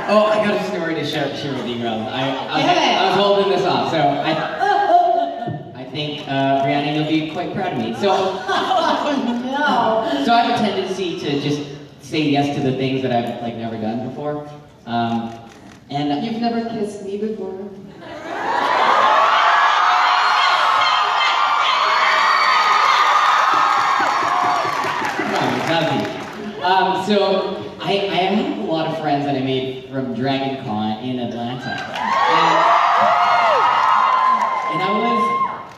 Oh, I got a story to share with you girls. I was holding this off, so I think Briana, you'll be quite proud of me. So, no. So I have a tendency to just say yes to the things that I've like never done before. And you've never kissed me before. So I have a lot of friends that I made from Dragon Con in Atlanta. And I was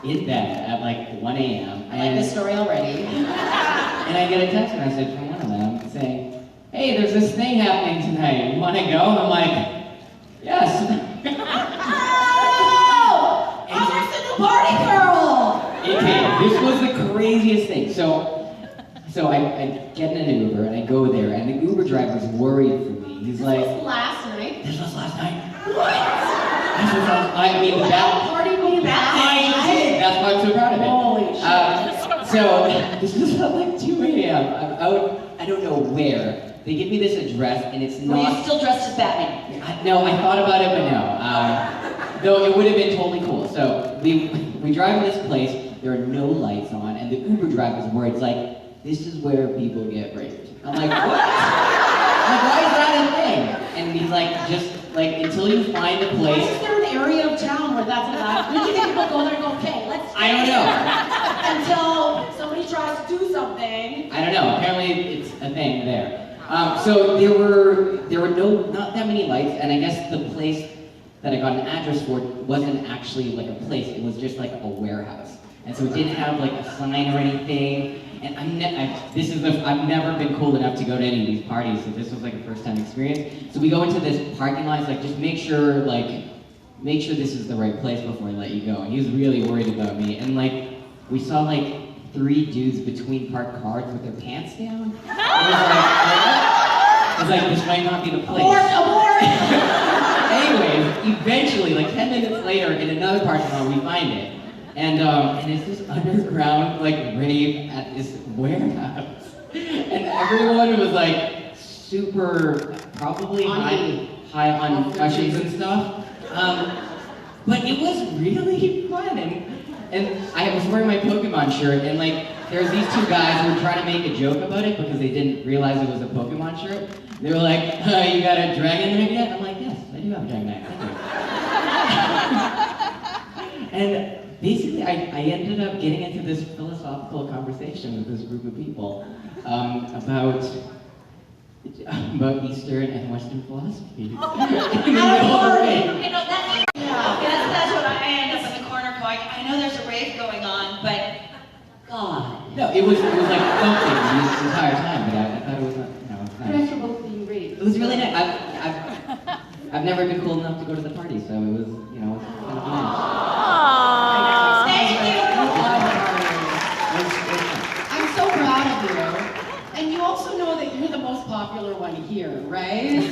in bed at like 1 a.m. I like this story already. And I get a text message from one of them saying, "Hey, there's this thing happening tonight. You want to go?" I'm like, "Yes." Oh! Osric's the new party girl! Okay, this was the craziest thing. So I get in an Uber and I go there and the Uber driver's worried for me. He's like, "This was last night." "This was last night." What? I mean, that party way back. That's why I'm so proud of it. Holy shit. So this was at like 2 a.m. I'm out, I don't know where. They give me this address and it's not... Were you still dressed as Batman? No, I thought about it, but no. Though it would have been totally cool. So we drive to this place, there are no lights on, and the Uber driver's worried. It's like, "This is where people get raped." I'm like, "What?" I'm like, "Why is that a thing?" And he's like, "Just like until you find a Why place." is there an area of town where that's allowed? Did you think people go there and go, "Okay, let's..." I don't know. Until somebody tries to do something. I don't know. Apparently, it's a thing there. So there were not that many lights, and I guess the place that I got an address for wasn't actually like a place. It was just like a warehouse, and so it didn't have like a sign or anything. And I've never been cool enough to go to any of these parties, so this was like a first-time experience. So we go into this parking lot, it's like, just make sure this is the right place before I let you go. And he was really worried about me. And like, we saw like 3 dudes between parked cars with their pants down. I was like, this might not be the place. Abort! Anyways, eventually, like 10 minutes later, in another parking lot, we find it. And it's this underground like rave at this warehouse, and everyone was like super, probably high on mushrooms and stuff. But it was really fun, and I was wearing my Pokemon shirt, and like there's these 2 guys who were trying to make a joke about it because they didn't realize it was a Pokemon shirt. They were like, "You got a Dragonite yet?" I'm like, "Yes, I do have a Dragonite. Thank you." And basically, I ended up getting into this philosophical conversation with this group of people about Eastern and Western philosophy. That's what I end up in the corner going, "I know there's a rave going on, but God." No, it was like something the entire time, but I thought it was not, Thanks for both being raped. It was really nice. I've never been cool enough to go to the party, so it was, it was kind of nice. I'm so proud of you. And you also know that you're the most popular one here, right? So when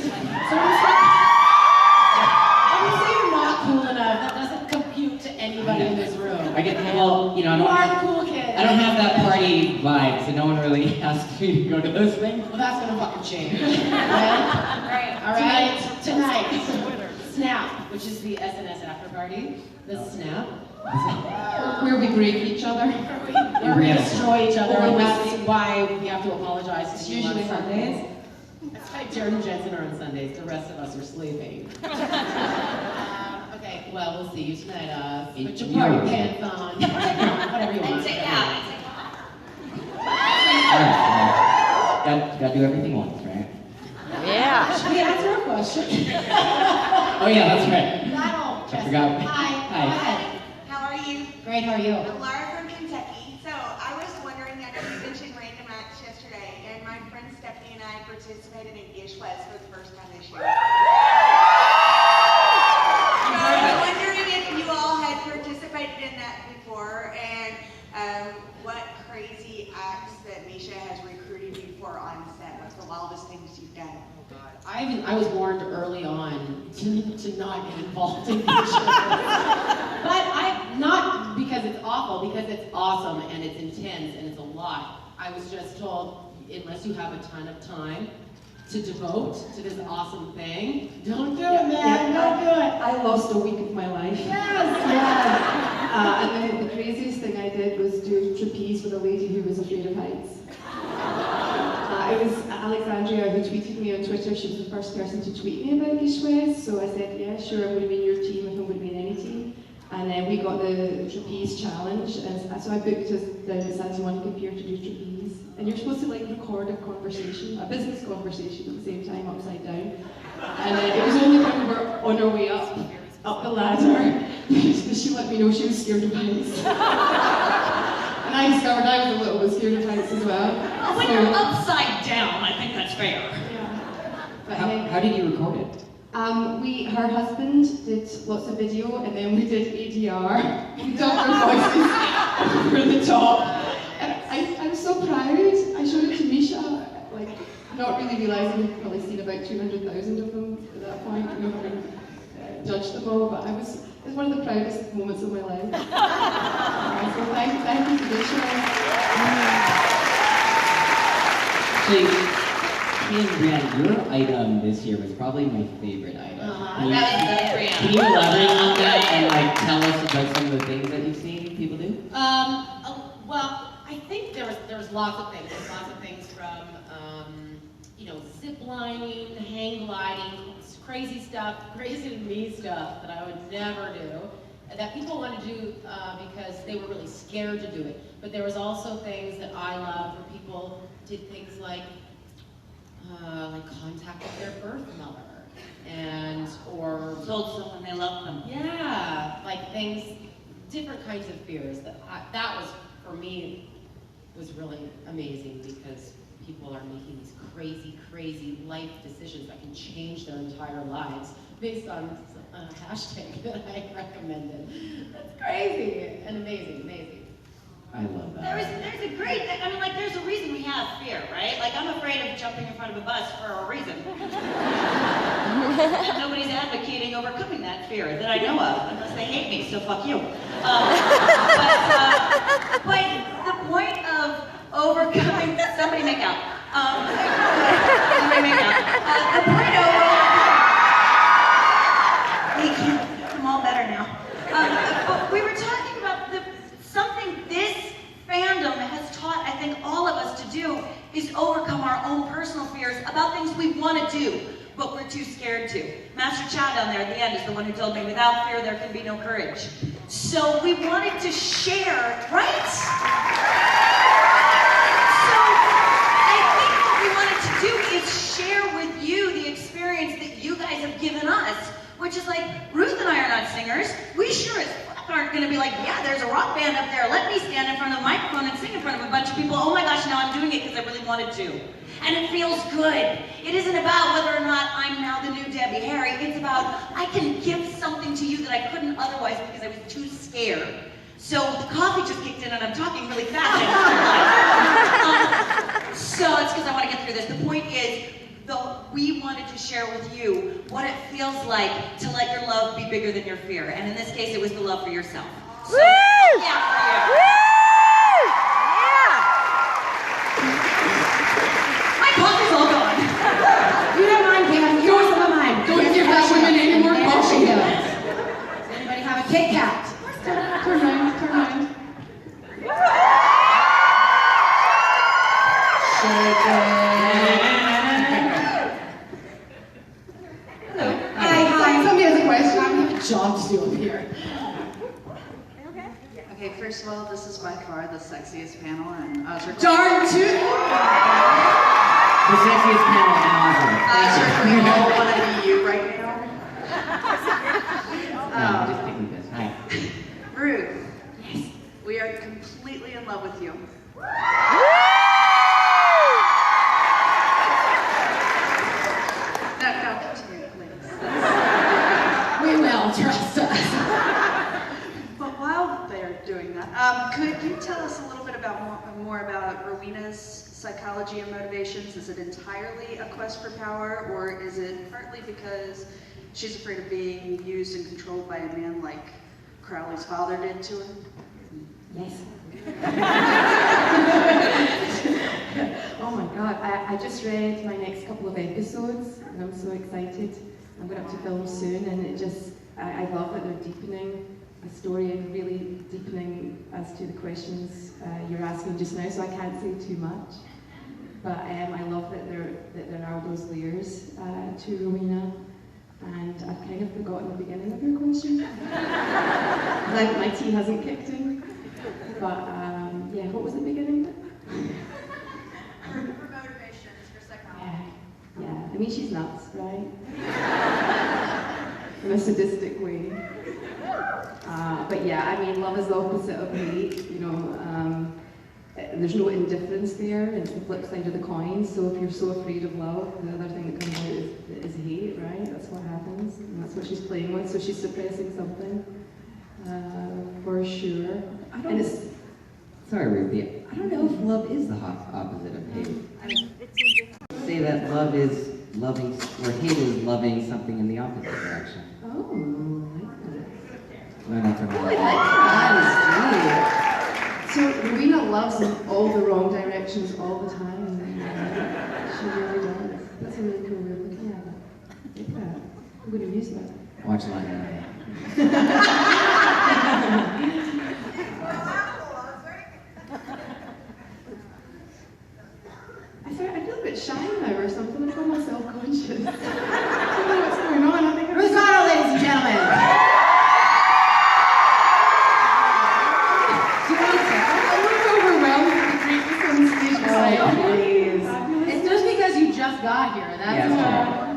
you say you're not cool enough, that doesn't compute to anybody in this room. I get, well, you are the cool kid. I don't have that party vibe, so no one really asks me to go to those things. Well, that's gonna fucking change. Right? All right? Tonight. Snap, which is the SNS after party. The Snap. Where we break each other. Where we destroy each other. And that's why we have to apologize. It's usually Sundays. That's why Jared and Jensen are on Sundays. The rest of us are sleeping. Okay, well, we'll see you tonight. Put your party pants on. Whatever you want. Take out. Alright, gotta do everything once, right? Yeah. Should we answer a question? Oh yeah, that's right. I forgot. Hi. Hi. Go ahead. How are you? Great, how are you? I'm Laura from Kentucky. So I was wondering, I know you mentioned random acts yesterday, and my friend Stephanie and I participated in Gish West for the first time this year. So I was wondering if you all had participated in that before, and what crazy acts that Misha has recruited you for on set. What's the wildest things you've done? I was warned early on to not get involved in these shows. But not because it's awful, because it's awesome and it's intense and it's a lot. I was just told, unless you have a ton of time, to devote to this awesome thing. Don't do it, man. Don't do it. I lost a week of my life. Yes. And then the craziest thing I did was do trapeze with a lady who was afraid of heights. It was Alexandria who tweeted me on Twitter. She was the first person to tweet me about Ishwez, so I said, yeah, sure, I'm going to be in your team if I'm going to be in any team. And then we got the trapeze challenge, and so I booked us down at San Juan Pier to do trapeze. And you're supposed to like record a conversation, a business conversation at the same time, upside down. And it was only when we were on our way up the ladder that she let me know she was scared of heights. And I discovered I was a little bit scared of heights as well. Oh, when you're upside down, I think that's fair. Yeah. But How did you record it? her husband did lots of video, and then we did ADR. We dubbed our voices over the top. And I'm so proud. I showed it to Misha, like, not really realising we'd probably seen about 200,000 of them at that point. We haven't judged them all, but it's one of the proudest moments of my life. So thank you for this show. Actually, me and Briana, your item this year was probably my favorite item. Can you elaborate on that and like tell us about some of the things that you've seen people do? Well, I think there's lots of things. There's lots of things from zip lining, hang gliding, crazy stuff, crazy to me stuff that I would never do, that people want to do because they were really scared to do it. But there was also things that I loved where people did things like contacted their birth mother, or Told someone they love them. yeah, like things, different kinds of fears. That was, for me, was really amazing because people are making these crazy, crazy life decisions that can change their entire lives based on a hashtag that I recommended. That's crazy and amazing. I love that. There's a great, I mean, like, there's a reason we have fear, right? Like, I'm afraid of jumping in front of a bus for a reason. And nobody's advocating overcoming that fear that I know of, unless they hate me, so fuck you. But the point of overcoming, somebody make out. Somebody make out. The point of I'm all better now. But we were talking about something this fandom has taught, I think, all of us to do is overcome our own personal fears about things we want to do, but we're too scared to. Master Chow down there at the end is the one who told me, without fear, there can be no courage. So we wanted to share, right? So I think what we wanted to do is share with you the experience that you guys have given us, which is like, Ruth and I are not singers. We sure as fuck aren't going to be like, yeah, there's a rock band up there. Let me stand in front of the microphone and sing in front of a bunch of people. Oh my gosh, now I'm doing it because I really wanted to. And it feels good. It isn't about whether or not I'm now the new Debbie Harry. It's about I can give something to you that I couldn't otherwise because I was too scared. So the coffee just kicked in and I'm talking really fast. So it's because I want to get through this. The point is, we wanted to share with you what it feels like to let your love be bigger than your fear. And in this case, it was the love for yourself. So, Woo! yeah, for you. Woo! My coffee's all gone. You don't mind, Pam. Yours are mine. Don't give that woman any more coffee. Does anybody have a Kit Kat? Turn around. Hi. Somebody has a question. I have a job to do up here. Okay, first of all, this is by far the sexiest panel, and Osric. Darn tootin'! The sexiest panel in Osric, we all want to be you right now. No, I'm just picking this. Hi. Ruth, yes, we are completely in love with you. No, continue, please. We will, trust us. But while they're doing that, could you tell us a little bit more about Rowena's psychology and motivations? Is it entirely a quest for power, or is it partly because she's afraid of being used and controlled by a man like Crowley's father did to her? Yes. Oh my god, I just read my next couple of episodes and I'm so excited. I'm going up to film soon and it just, I love that they're deepening the story and really deepening as to the questions you're asking just now, so I can't say too much. But I love that there are those layers to Rowena. And I've kind of forgotten the beginning of your question. My tea hasn't kicked in. But yeah, what was the beginning of it? For motivations, for psychology. Yeah, I mean, she's nuts, right? In a sadistic way. But yeah, I mean, love is the opposite of hate, you know. There's no indifference there, it's the flip side of the coin. So if you're so afraid of love, the other thing that comes out is hate, right? That's what happens, and that's what she's playing with. So she's suppressing something, for sure. Sorry, Ruthie. I don't know if love is the opposite of hate. Say that love is loving, or hate is loving something in the opposite direction. Oh, Learn that from I like that. So Rowena loves in all the wrong directions all the time. She really does. That's a really cool way of looking at it. Yeah, I'm going to use that. Watch a lot of that. I feel a bit shy now or something. I feel myself conscious. I don't know what's going on. I think Ruth Connell, ladies and gentlemen. It's just because you just got here. That's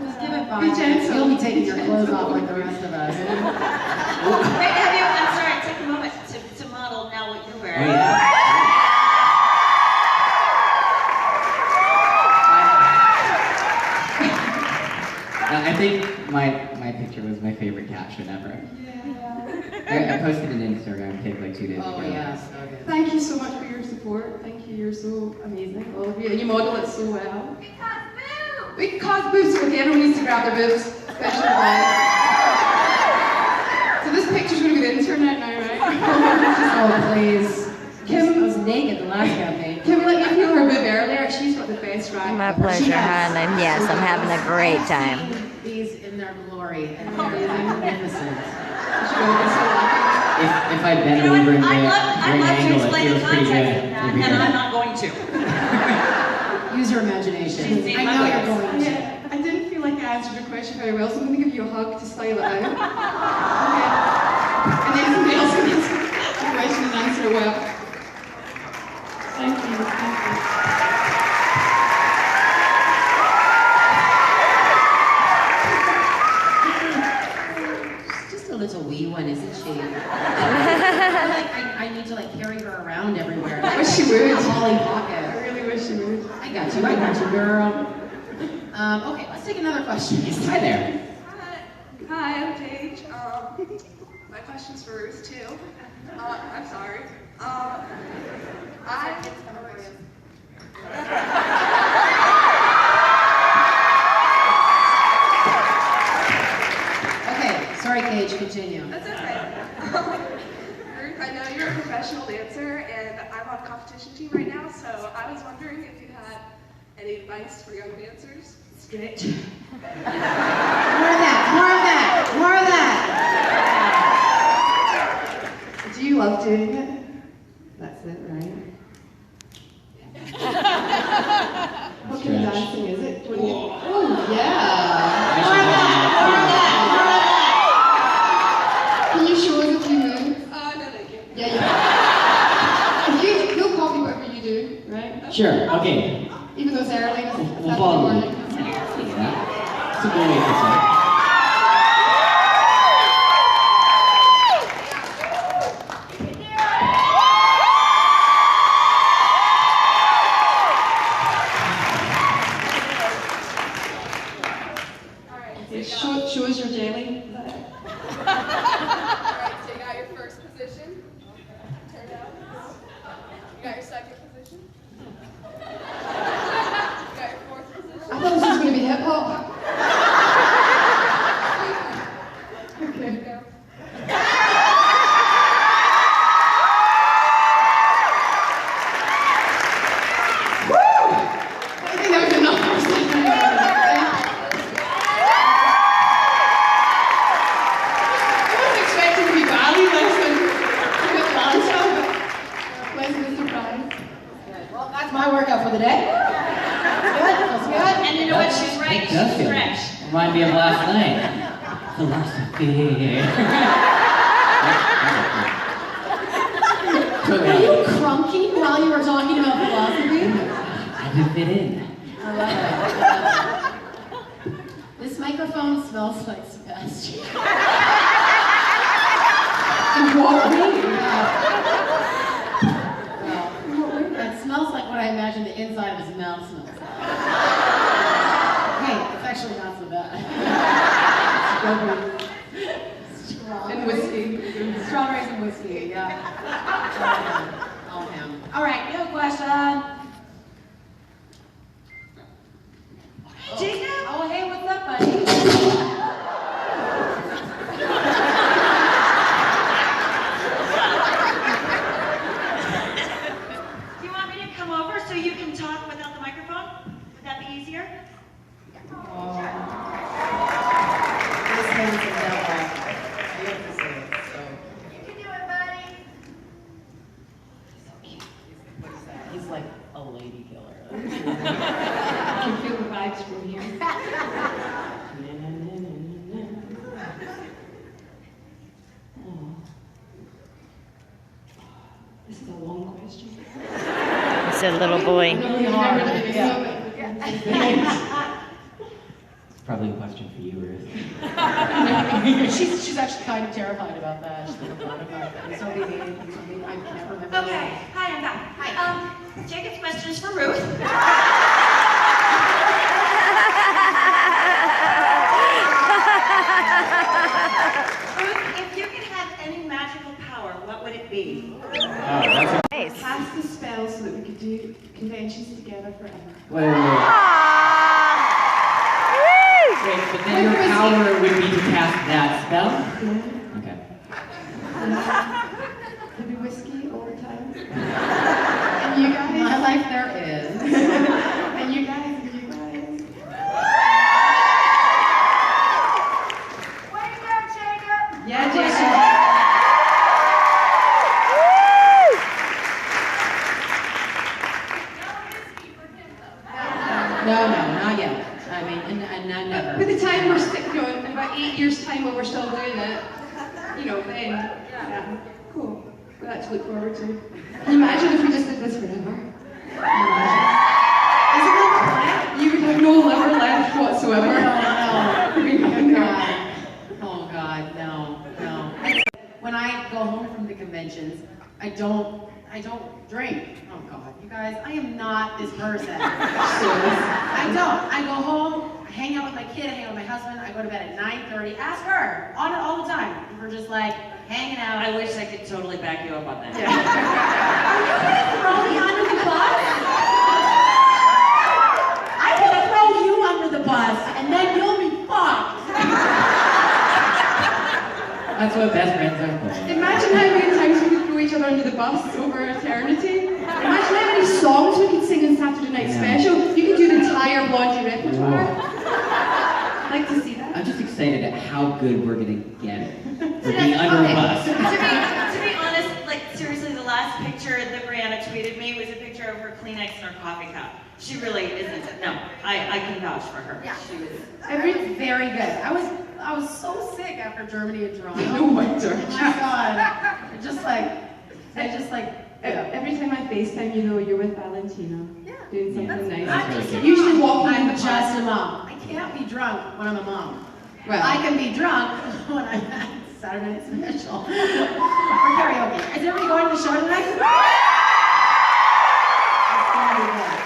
just give it 5 minutes. You'll be taking your clothes off like the rest of us. Wait, I'm sorry, take a moment to model now what you're wearing. Oh, yeah. I think my picture was my favorite caption ever. I posted an Instagram pic like 2 days ago. Oh, yes. Okay. Thank you so much for your support. Thank you. You're so amazing, all of you. And you model it so well. Because boobs. Okay, everyone needs to grab their boobs, especially the guys. So this picture's going to be the internet now, right? Oh, please. Kim was naked the last campaign. Can we let me feel her boob earlier? She's got the best rack. My pleasure, hon. And yes, I'm having a great time. These in their glory and they're magnificent. If I bend You know over what? in the I'd right love to angle, it explain the feels pretty good. context of that, and I'm not going to. Use your imagination. She's seen I my know ways. you're going to. I didn't feel like I answered your question very well, so I'm going to give you a hug to style it out. Okay. And then somebody else can answer the question and answer it well. Thank you. Thank you. Just a little wee one, isn't she? I need to carry her around everywhere. I wish she would. A Polly I Pocket. really wish you would. I got you, girl. Okay, let's take another question. Hi there. Hi, I'm Paige. My question's for Ruth too. I'm sorry. Okay, sorry, Cage, continue. That's okay. Ruth, I know you're a professional dancer, and I'm on a competition team right now, so I was wondering if you had any advice for young dancers. Stretch. More of that, more of that. Do you love doing it? That's it, right? What kind of dancing is it? Oh, yeah. More of that. Can you show us a few moves? No, thank you. Yeah, you. He'll copy whatever you do, right? Sure, okay. Even though it's early, it's We'll Saturday follow you. morning. Yeah. It's a good way to say. Okay, show us your jelly. Is that it? Alright, so you got your first position. Turn out. You got your second position. You got your fourth position. I thought this was going to be hip hop. Okay. Feels good. And you know what? She's right. It does She's feel stretch. Remind me of last night. Philosophy. Were you crunking while you were talking about philosophy? I did fit in. I love it. This microphone smells like Sebastian. In what way? It smells like what I imagine the inside of his mouth smells like. Hey, it's actually not so bad. Strawberries. And whiskey. Strawberries and whiskey, yeah. All him. All right, new question. Jacob? Oh, hey, what's up, buddy? Do you want me to come over so you can talk without the microphone? Would that be easier? This handsome devil. You have to say it, so. You can do it, buddy. So cute. What is that? He's like a lady killer. I can feel the vibes from here. This is a long question. It's a little boy. Really hard. Yeah. It's probably a question for you, Ruth. She's actually kind of terrified about that. She's like, about that. It's so easy. I can't remember. Okay, hi, I'm back. Hi. Jacob's question is for Ruth. Ruth, if you could have any magical power, what would it be? Nice. Cast the spell so that we could do conventions together forever. Wait. Woo! Wait, but then your power would be to cast that spell? Yeah. Okay. There'd be whiskey all the time. And you guys. My life there is. And you guys. Way to go, Jacob! Yeah, Jason. No, not yet. I mean, and never. By the time we're in about 8 years' time when we're still doing it, then, yeah. Cool. Well, that's to look forward to. Can you imagine if we just did this forever? Isn't that the plan? You would have no liver left whatsoever. Oh God, no. When I go home from the conventions, I don't drink. Oh God, you guys, I am not this person. I don't. I go home, I hang out with my kid, I hang out with my husband, I go to bed at 9:30. Ask her, on it all the time. We're just like hanging out. I wish I could totally back you up on that. Are you gonna throw me under the bus? I'm gonna throw you under the bus, and then you'll be fucked. That's what best friends are for. Imagine how many times we could throw each other under the bus over eternity. Imagine how many songs we could sing in Saturday Night Special. You could do the entire Blondie repertoire. I'd like to see that. I'm just excited at how good we're gonna get for being under a bus. To be honest, like seriously, the last picture that Briana tweeted me was a picture of her Kleenex and her coffee cup. She really isn't. No, I can vouch for her. Yeah, she was very good. I was so sick after Germany and Toronto. No wonder. Oh my God. Every time I FaceTime you, you're with Valentina. Yeah. Doing something nice. I'm just Usually walking in I'm the just park. a mom. I can't be drunk when I'm a mom. Well, I can be drunk when I'm at Saturday Night Special or karaoke. Is everybody going to the show tonight?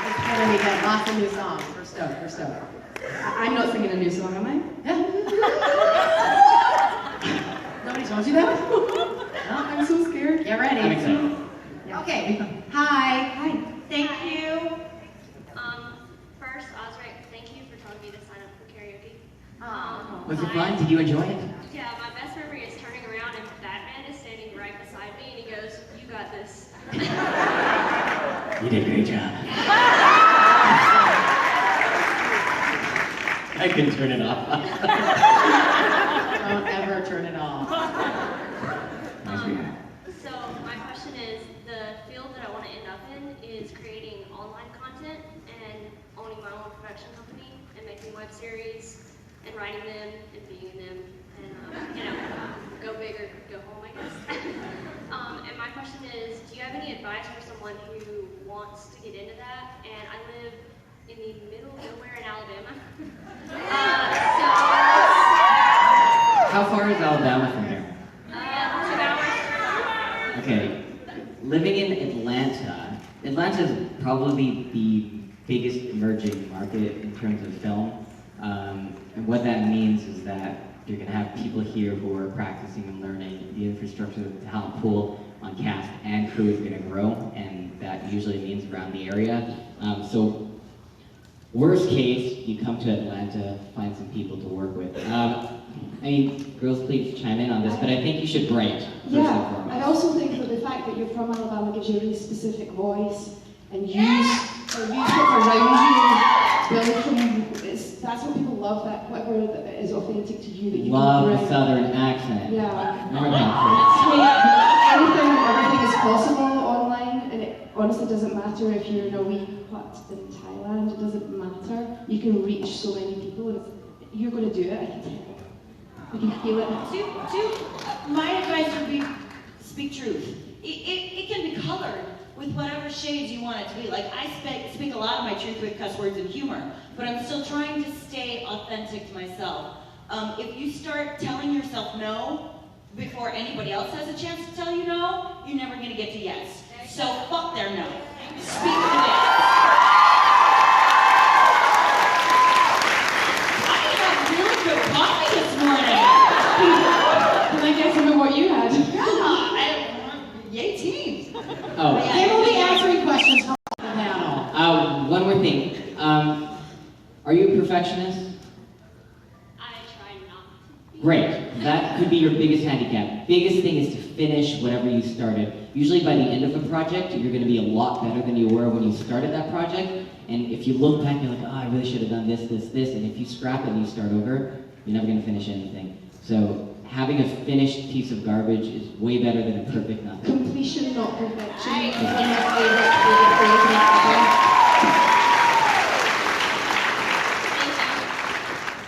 It's gonna be good. Lots of new songs. We're stoked. I'm not singing a new song, am I? Yeah. Nobody told you that? No? I'm so scared. Get ready. I'm excited. Okay. Hi. Thank you. First, Osric, thank you for telling me to sign up for karaoke. Was it fun? Did you enjoy it? Yeah, my best memory is turning around and Batman is standing right beside me and he goes, "You got this." You did a great job. I couldn't turn it off. Don't ever turn it off. Nice reading. So my question is, the field that I want to end up in is creating online content and owning series and writing them and being in them and, go big or go home, I guess. And my question is, do you have any advice for someone who wants to get into that? And I live in the middle of nowhere in Alabama. How far is Alabama from here? 2 hours. Okay, living in Atlanta is probably the biggest emerging market in terms of film. And what that means is that you're going to have people here who are practicing and learning. The infrastructure, the talent pool on cast and crew is going to grow, and that usually means around the area. So, worst case, you come to Atlanta, find some people to work with. I mean, girls, please chime in on this, but I think you should write first and Yeah, foremost. I also think that the fact that you're from Alabama gives you a really specific voice, and use what's around you. That's what people love. That whatever is authentic to you that you Love can the bring. southern accent. Yeah. Remember that, Everything is possible online, and it honestly doesn't matter if you're in a wee hut in Thailand. It doesn't matter. You can reach so many people, and you're going to do it. I can tell. I can feel it. My advice would be speak truth. It can be colored with whatever shades you want it to be. Like, I speak a lot of my truth with cuss words and humor, but I'm still trying to stay authentic to myself. If you start telling yourself no before anybody else has a chance to tell you no, you're never going to get to yes. So fuck their no. Speak to it. I had really good coffee this morning. Can I guess about what you had? Yay team. Oh. They will be answering questions from the panel. One more thing. Are you a perfectionist? I try not to be. Great. That could be your biggest handicap. Biggest thing is to finish whatever you started. Usually by the end of a project, you're going to be a lot better than you were when you started that project. And if you look back, you're like, oh, I really should have done this. And if you scrap it and you start over, you're never going to finish anything. So having a finished piece of garbage is way better than a perfect nothing. Completion, not perfection. Right. Is one of my favorite phrases ever.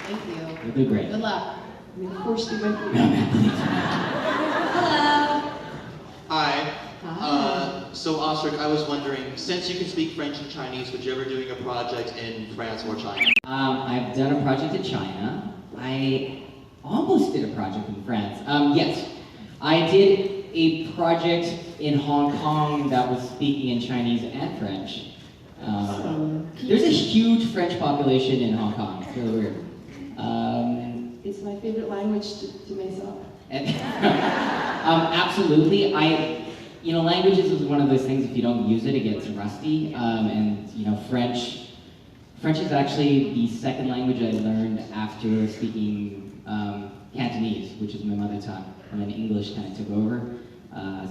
Thank you. You'll do great. Good luck. May the force be with you. Hello. Hi. Hi. So Osric, I was wondering, since you can speak French and Chinese, would you ever doing a project in France or China? I've done a project in China. I almost did a project in France. Yes, I did a project in Hong Kong that was speaking in Chinese and French. There's a huge French population in Hong Kong. It's really weird. It's my favorite language to mess up. Absolutely. Languages is one of those things, if you don't use it, it gets rusty. French is actually the second language I learned after speaking Cantonese, which is my mother tongue, and then English kind of took over.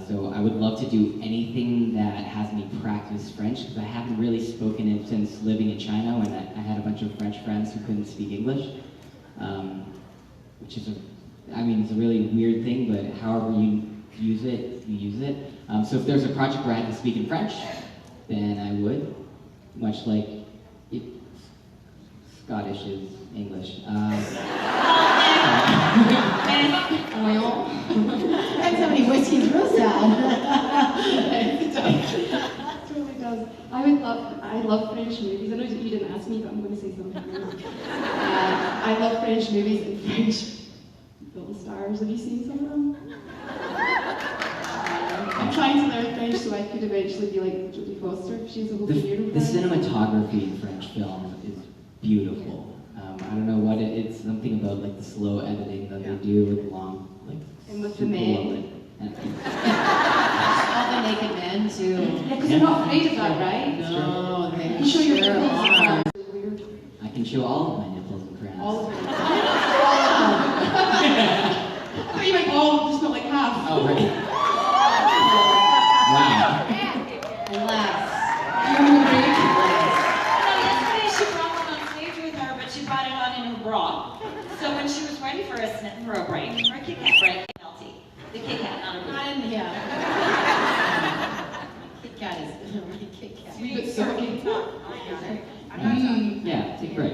So I would love to do anything that has me practice French, because I haven't really spoken it since living in China, when I had a bunch of French friends who couldn't speak English, which is it's a really weird thing, but however you use it, you use it. So if there's a project where I had to speak in French, then I would, much like Scottish is English. Depends how many whiskeys Rose had. It totally does. I love French movies. I know you didn't ask me, but I'm going to say something. I love French movies and French film stars. Have you seen some of them? I'm trying to learn French so I could eventually be like Jodie Foster if she's a whole year. The cinematography in French films is beautiful. I don't know what it's something about like the slow editing that they do with long, like And with the super men. long, All the naked men too. Yeah, because they're not afraid of that, right? No, they You show your sure nipples. are. Weird. I can show all of my nipples in France. All of them. I thought you meant all, just not like half. Oh, right. Wow. Less. You want to break? Yesterday she brought one on stage with her, but she brought it on in her bra. So when she was ready for a break, for a Kit Kat break, the Kit Kat, not a break. Yeah. Kit Kat is really Kit Kat. You get so Yeah, take a break.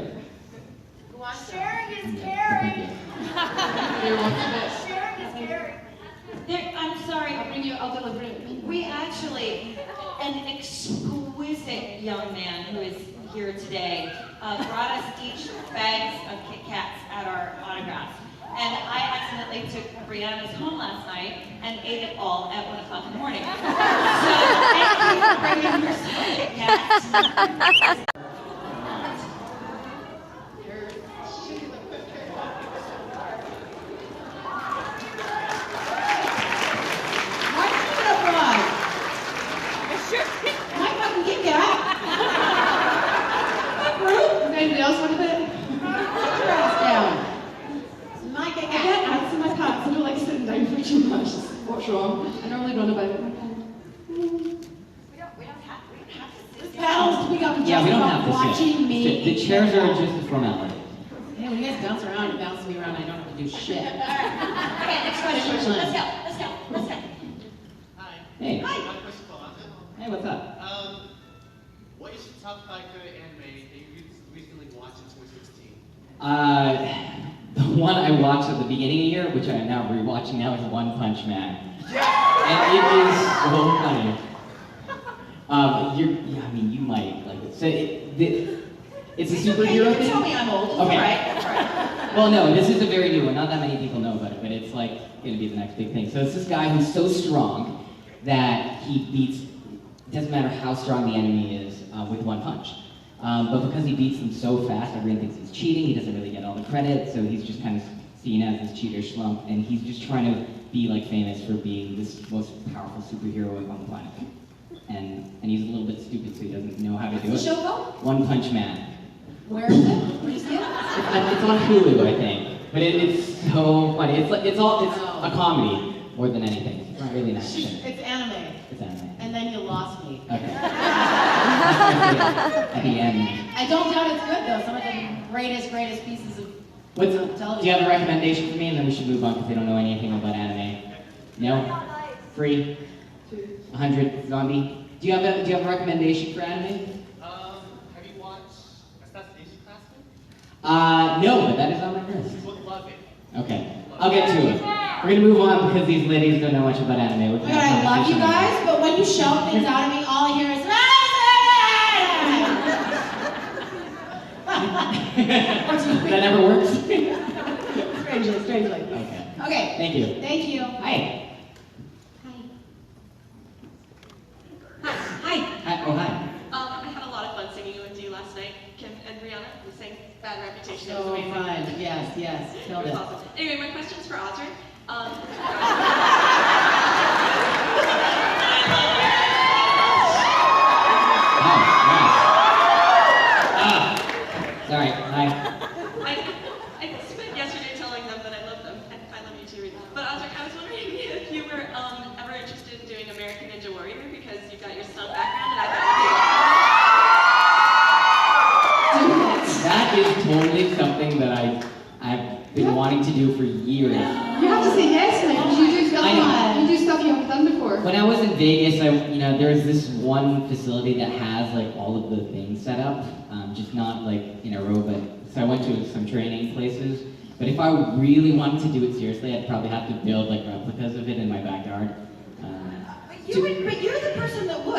brought us each bags of Kit Kats at our autographs. And I accidentally took Briana's home last night and ate it all at 1 o'clock in the morning. So thank you for bringing her some Kit Kats. Anybody else want a bit? Put your ass down. My Kit Kat. I get ants in my pants. I don't like sitting down for too much. What's wrong? I normally run about. We don't have to sit Bells, we got Yeah, we don't have to watching sit. me. The chairs are just a formality. Hey, when you guys bounce around and bounce me around, I don't have to do shit. Okay, next question. Let's go. Hey. Hi. Hey, what's up? What is the top 5 favorite anime that you recently watched in 2016? The one I watched at the beginning of the year, which I am now rewatching now, is One Punch Man. And it is so funny. I mean, you might like it. So it's a superhero You thing. can tell me I'm old. It's Okay. all right. That's all right. Well, no, this is a very new one. Not that many people know about it, but it's like going to be the next big thing. So it's this guy who's so strong that he beats. It doesn't matter how strong the enemy is with one punch. But because he beats them so fast, everyone thinks he's cheating. He doesn't really get all the credit, so he's just kind of seen as this cheater slump, and he's just trying to be like famous for being this most powerful superhero on the planet. And he's a little bit stupid, so he doesn't know how to do it. What's the show called? One Punch Man. Where is it? Where do you see it? It's on Hulu, I think. But it's so funny. It's a comedy more than anything. It's not really an action. It's anime. It's anime. And then you lost me. Okay. At the end. I don't doubt it's good though. Some of the greatest pieces of television. Do you have a recommendation for me? And then we should move on because they don't know anything about anime. No? Free? 100 zombie? Do you have a recommendation for anime? Have you watched Assassination Classroom? No, but that is on my list. You would love it. Okay. I'll get to it. We're gonna move on because these ladies don't know much about anime. Oh my God, I love you guys, but when you shout things out of me, all I hear is That never works? strangely. Okay. Okay. Thank you. Thank you. Hi. Hi. Hi. Oh, hi. I had a lot of fun singing with you last night, Kim and Briana. We sang Bad Reputation. It was So amazing. fun. Yes. It Killed was it. awesome. Anyway, my question's for Osric. Sorry. Hi. I spent yesterday telling them that I love them, and I love you too, Rita. But Osric, I was wondering if you were ever interested in doing American Ninja Warrior because you've got your stunt background, and I thought That is totally something that I've been wanting to do for years. You have to say yes now, because you do stuff you haven't done before. When I was in Vegas, there's this one facility that has like all of the things set up, just not like in a row, but so I went to some training places. But if I really wanted to do it seriously, I'd probably have to build like replicas of it in my backyard. But you're the person that would.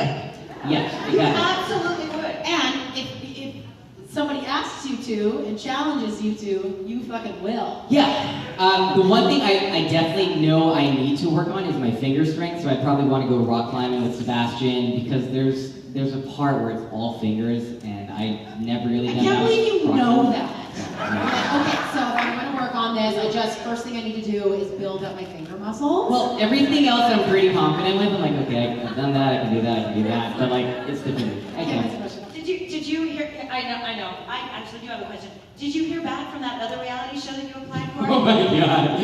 Yes, You exactly. absolutely would. And if somebody asks you to and challenges you to, you fucking will. Yeah. The one thing I definitely know I need to work on is my finger strength, so I'd probably want to go rock climbing with Sebastian because there's a part where it's all fingers, and I never really done that. I can't believe you know that. Yeah. Okay, so if I'm going to work on this, first thing I need to do is build up my finger muscles. Well, everything else I'm pretty confident with. I'm like, okay, I've done that, I can do that, but like, it's the fingers. I can't. Did you hear? I know. I actually do have a question. Did you hear back from that other reality show that you applied for? Oh my god.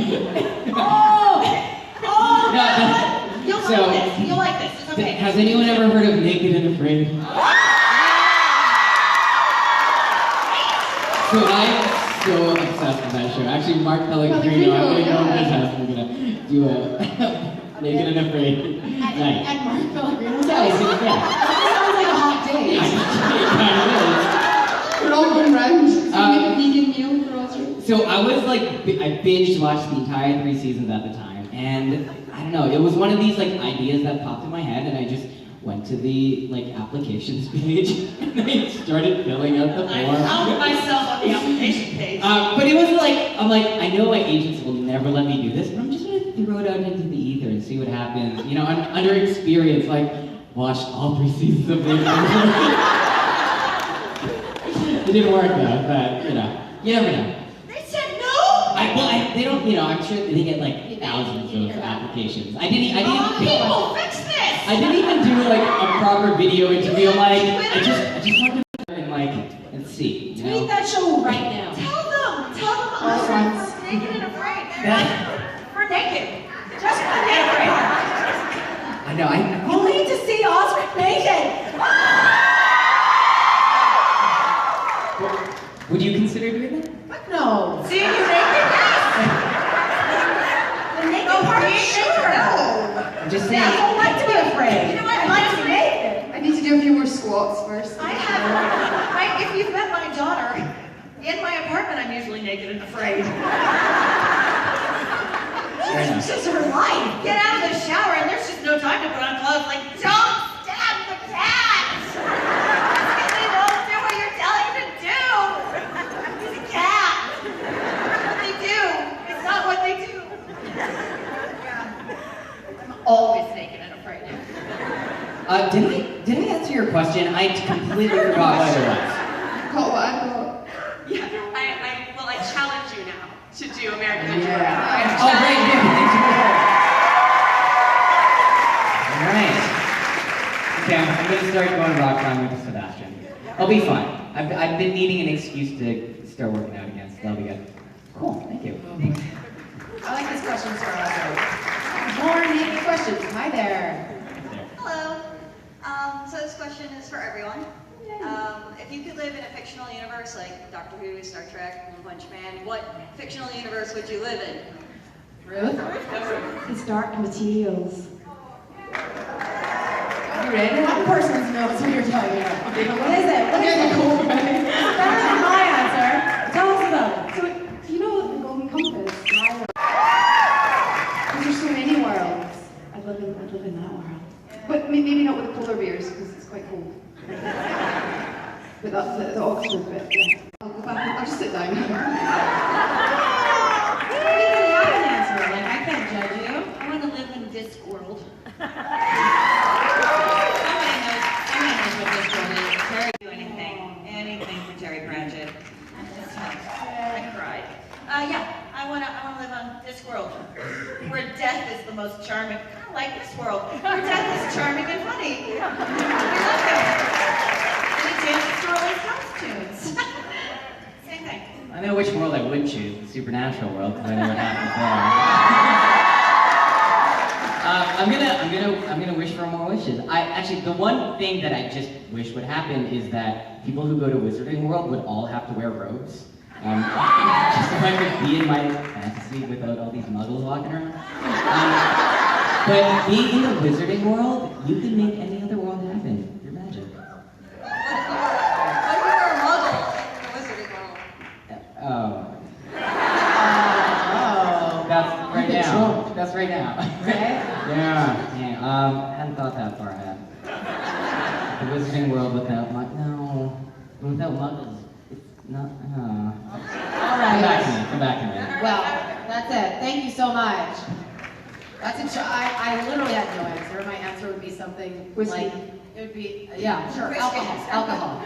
Oh! No, You'll like this. It's okay. Has anyone ever heard of Naked and Afraid? So I'm so obsessed with that show. Actually, Mark Pellegrino, I'm gonna go to his house and we're gonna do a Naked and Afraid night. And Mark Pellegrino's Yeah, house. That sounds like a hot date. We're all going round. So we make a vegan meal for Osric. So I was like, I binged watched the entire 3 seasons at the time, and I don't know, it was one of these like ideas that popped in my head, and I just went to the applications page and they started filling out the form. I found myself on the application page. But it was I'm like, I know my agents will never let me do this, but I'm just gonna throw it out into the ether and see what happens. You know, I'm under experience, watched all 3 seasons of Ruth. It didn't work though, but you never know. They said no? They don't, I'm sure they get thousands of applications. I didn't even Fix this! I didn't even do a proper video interview. I just wanted to and see. Tweet that show right now. Tell them Osric was naked and afraid. We're naked. Just for naked. I know, You need to see Osric naked! Would you consider doing that? No. Seeing you naked? The naked part is sure. I'm just saying. I don't like to be afraid. You know what? I like to be naked. I need to do a few more squats first. If you've met my daughter, in my apartment I'm usually naked and afraid. This is her life. Get out of the shower and there's just no time to put on clothes. Don't stab the cat! They won't do what you're telling them to do. He's a cat. They do. It's not what they do. I'm always naked and afraid. Did I answer your question? I completely forgot what it was. Caught what I got. Yeah, I challenge you now to do American Ninja Warrior. Oh, great, yeah, thank you. All right. Okay, I'm going to start going rock climbing with Sebastian. I'll be fine. I've been needing an excuse to start working out again, so that'll be good. Cool, thank you. I like this question for Osric. More naked questions. Hi there. Hello. So this question is for everyone. If you could live in a fictional universe like Doctor Who, Star Trek, One Punch Man, what fictional universe would you live in? Ruth? It's dark materials. You ready? One person knows what you're talking about. Okay, but what is it? What is it? It's better than my answer. Tell us about it. So, do you know the Golden Compass? Because there's so many worlds. I'd live in that world. But maybe not with the polar bears, because it's quite cold. But that's the Oxford bit, yeah. I'll go back, I'll just sit down. You can have an answer. I can't judge you. I want to live in Discworld. Everybody knows what Discworld is. Terry do anything for Terry Pratchett. I cried. I want to live on Discworld, where death is the most charming. Kind of like this world, where death is charming and funny. We love him. And it dances to Rolling Stones tunes. Same thing. I know which world I would choose, the supernatural world, because I know what happens there. I'm gonna wish for more wishes. Actually, the one thing that I just wish would happen is that people who go to Wizarding World would all have to wear robes. Just so I could be in my fantasy without all these muggles walking around. But being in the Wizarding World, you can make any other world happen. You're magic. What if you were a muggle in the Wizarding World? That's right now. That's right now. Right? Yeah. Hadn't thought that far ahead. The Wizarding World without muggles. It's not. All right. Come back to me. Well, that's it. Thank you so much. That's a I literally had no answer. My answer would be something Whiskey. like, it would be, yeah, sure, alcohol.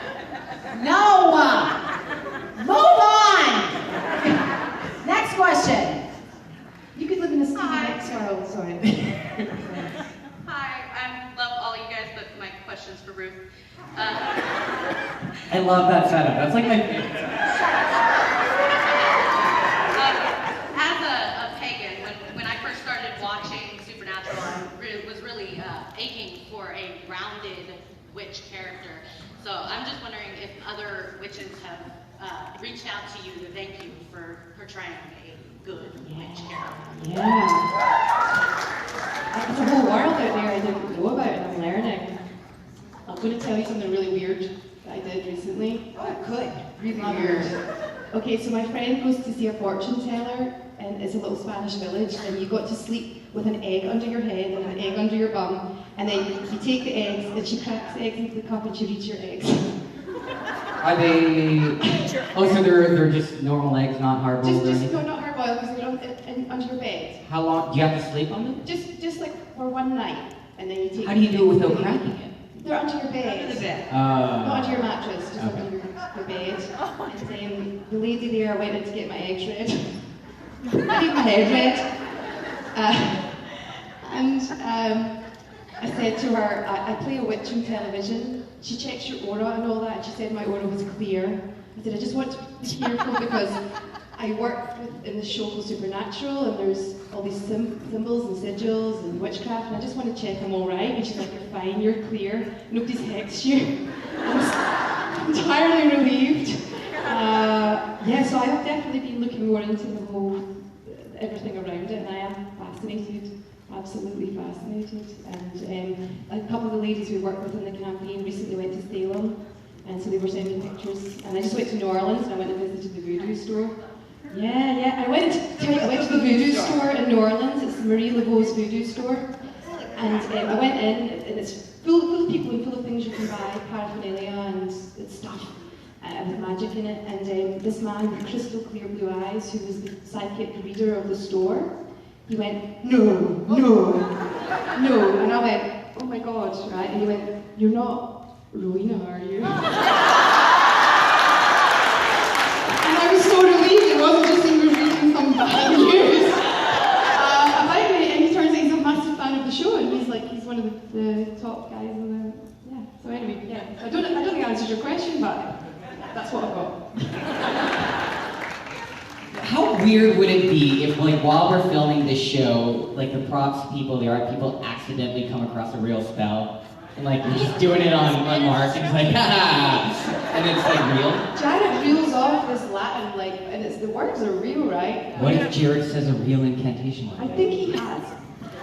No! Move on! Next question. You could live in a Stevie Nicks world, sorry. Hi, I love all you guys, but my question's for Ruth. I love that setup. That's like my favorite setup. As a pagan, when I first started watching Supernatural, I was really aching for a grounded witch character. So I'm just wondering if other witches have reached out to you to thank you for portraying a good witch character. Yeah. There's a whole world out there I didn't know about and I'm learning. I'm going to tell you something really weird that I did recently. Oh, good. Really weird. Okay, so my friend goes to see a fortune teller and it's a little Spanish village, and you got to sleep with an egg under your head and an egg under your bum, and then you take the eggs, and she cracks the eggs into the cup, and she reads your eggs. Are they? Oh, so they're just normal eggs, not hard-boiled or Just anything? not hard boiled, because they're under your bed. How long? Do you have to sleep on them? Just like for one night, and then you take. How do you do it without cracking it? They're under your bed. Under the bed. Not under your mattress, just Okay. under your bed. And the lady there went in to get my eggs read. I need my head read. I said to her, I play a witch on television. She checks your aura and all that, and she said my aura was clear. I said, I just want to be careful because I work in the show called SPNatl, and there's all these symbols and sigils and witchcraft, and I just want to check I'm all right. And she's like, you're fine, you're clear, nobody's hexed you. I'm entirely relieved. Yeah, so I have definitely been looking more into the whole, everything around it, and I am fascinated, absolutely fascinated. And a couple of the ladies we worked with in the campaign recently went to Salem, and so they were sending pictures. And I just went to New Orleans, and I went and visited the voodoo store. Yeah, I went to the voodoo store in New Orleans. It's Marie Laveau's voodoo store. And I went in, and it's full of people and full of things you can buy, paraphernalia and stuff with magic in it. And this man with crystal clear blue eyes, who was the psychic reader of the store, he went, no. And I went, oh my God, right? And he went, you're not Rowena, are you? And I was so relieved it wasn't just he was reading some bad news. Finally, and he turns out he's a massive fan of the show, and he's one of the top guys in the, yeah. So anyway, yeah. I don't think I answered your question, but that's what I've got. How weird would it be if, like, while we're filming this show, like, the props people, the art people accidentally come across a real spell? And, like, we're just doing it on Mark, and it's like, ha! And it's, like, real? Jared reels off this Latin, like, and the words are real, right? What if Jared says a real incantation? I think he has.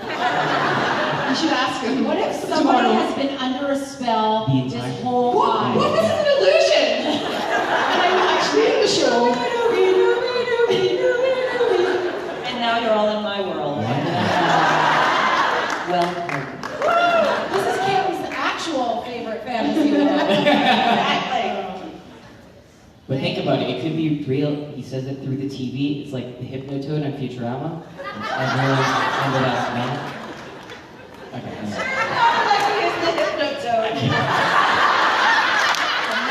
You should ask him. What if somebody has been under a spell this whole time? What is an illusion? And I'm actually in the show. And now you're all in my world. Well, This is Caitlin's actual favorite fantasy world. Exactly. but think about it, it could be real. He says it through the TV. It's like the Hypnotoad on Futurama. Everyone's under that spell. Okay. Like he's the Hypnotoad.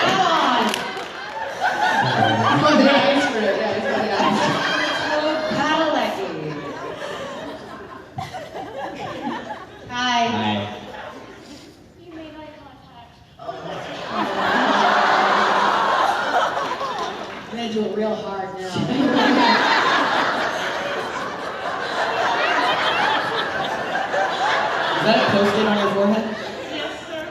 Come on! He's got the eyes for it, yeah, he's got the eyes. Hi. Hi. You made eye contact. I'm gonna do it real hard now. Is that a post-it on your forehead? Yes, sir.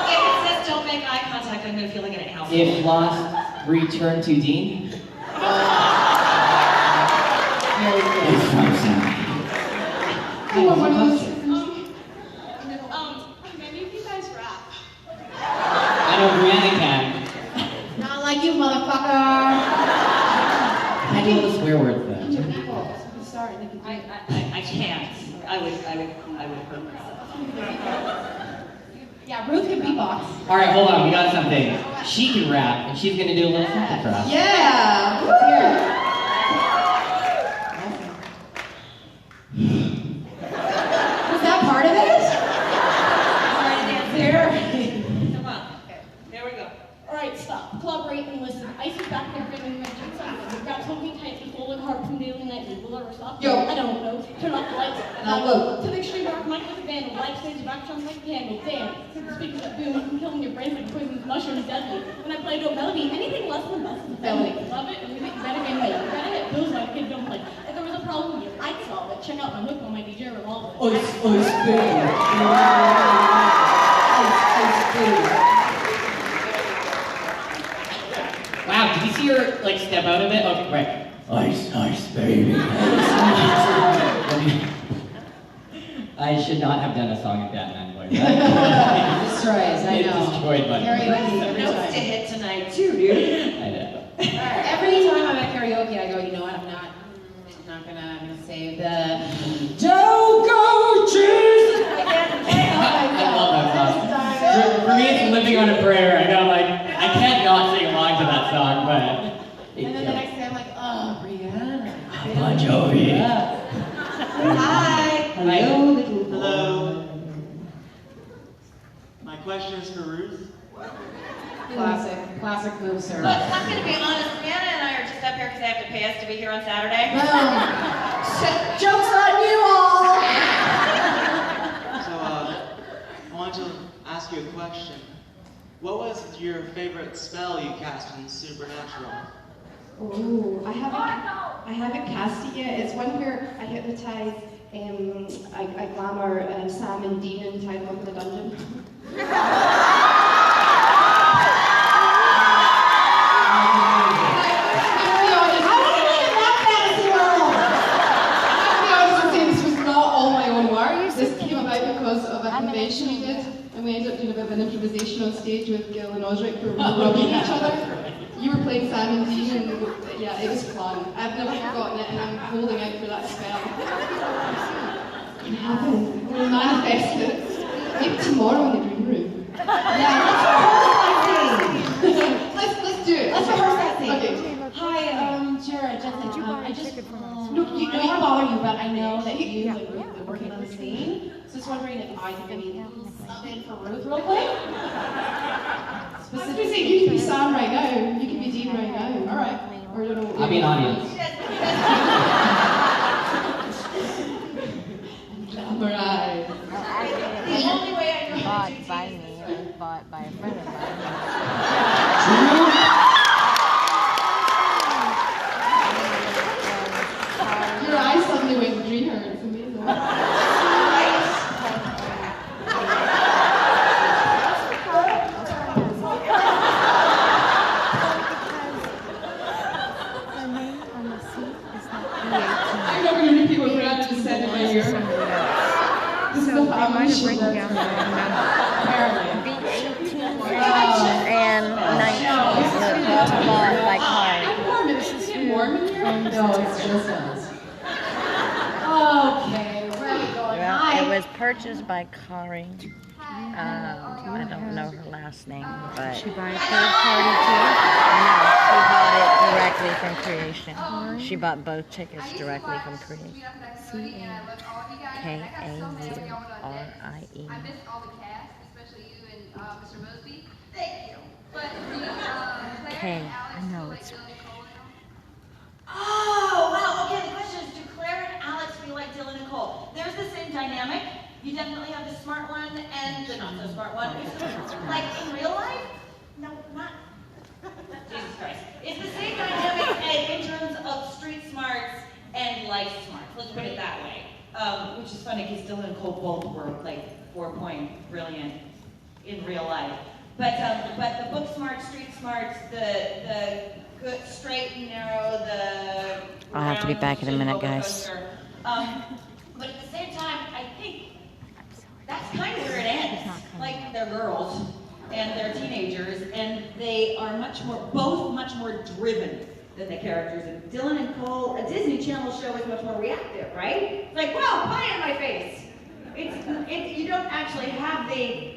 If it says don't make eye contact, I'm gonna feel like an house. If lost, return to Dean. It's from Sam. Maybe if you guys rap. I know Briana can. Not like you, motherfucker. I do all the swear words though. I can't. I would hurt myself. Yeah, Ruth can beatbox. Alright, hold on, we got something. She can rap, and she's gonna do a little something for us. Yeah! Let's hear it. Was that part of it? Come on. Okay. Here we go. Alright, stop. Collaborate and listen. Ice is back there bringing my drinks on. Grab something tight and fold it harpoon daily nightly. Will ever stop? Yo. I don't know. Turn off the lights. Look. To the extreme dark, Mike with a vandal. Light stays back on like a candle. Damn. Since the speakers that boom, I'm killing your brains like a poisonous mushroom is deadly. When I play a dope melody, anything less than best is a felony. Love it, and we make it better game late. You gotta hit booze like a kid don't play. If there was a problem with you, I'd solve it. Check out my hook on my DJ revolver. Wow, did you see her, like, step out of it? Okay, right. Ice, baby. I should not have done a song like that in that voice. Destroys, I It know. destroyed my Karaoke every Notes time. to hit tonight too, dude. I know. Every time I'm at karaoke, I go, you know what? I'm not gonna save the Don't Go Cheese. I love that song. For me, it's living on a prayer. I know, like, I can't not sing along to that song, but. And then the next day, I'm like, oh, Briana. Bon Jovi. Hi. Hello. Hello. My question is for Ruth. Classic move, sir. Look, I'm going to be honest. Briana and I are just up here because they have to pay us to be here on Saturday. Joke's on you all. So, I want to ask you a question. What was your favorite spell you cast in Supernatural? Oh, I haven't cast it yet. It's one where I hypnotize, I glamour Sam and Dean and tie them up in a dungeon. Convention we did, and we ended up doing a bit of an improvisation on stage with Gil and Osric where we were rubbing each other. You were playing Sam and Dean, and yeah, it was fun. I've never forgotten it, and I'm holding out for that spell. It can happen. We'll manifest it. Maybe tomorrow in the green room. Yeah, let's do it. Let's rehearse that scene. Okay. Hi, Jared, Jensen. I just don't want to bother you, but I know that you and Ruth are working on the scene. So just wondering if I could maybe sub in for Ruth real quick. I was going to say, you can be Sam right now. You can be Dean right now. All right. Or I don't know. I'll be an audience. Alright. The only way I know how to do Bought by me and bought by a friend of mine. Your eyes suddenly went greener. It's amazing. I'm not going to repeat what Briana just said in my ear. This is the family show. Be 18 and 19 bought by car. I'm warm. Is it warm in here? No, it's just us. Okay, where are we going? Well, Hi. it was purchased by Kari. I don't know her last name, but she bought a third party too. No, she bought it directly from Creation. She bought both tickets directly from Creation. CAKAURIE. I missed all the cast, especially you and Mr. Mosby. Thank you. But K. I know it's. Oh, wow. Okay, the question is, do Claire and Alex feel like Dylan and Cole? There's the same dynamic. You definitely have the smart one and the not so smart one. Like in real life? No, not. Jesus Christ. It's the same dynamic in terms of street smarts and life smarts. Let's put it that way. Which is funny because Dylan and Cole both were like 4-point brilliant in real life. But the book smarts, street smarts, the good straight and narrow, the I'll have to be back in a minute, guys. But at the same time, I think that's kind of where it ends. Like, they're girls, and they're teenagers, and they are both much more driven than the characters. And Dylan and Cole, a Disney Channel show is much more reactive, right? It's like, wow, pie in my face. You don't actually have the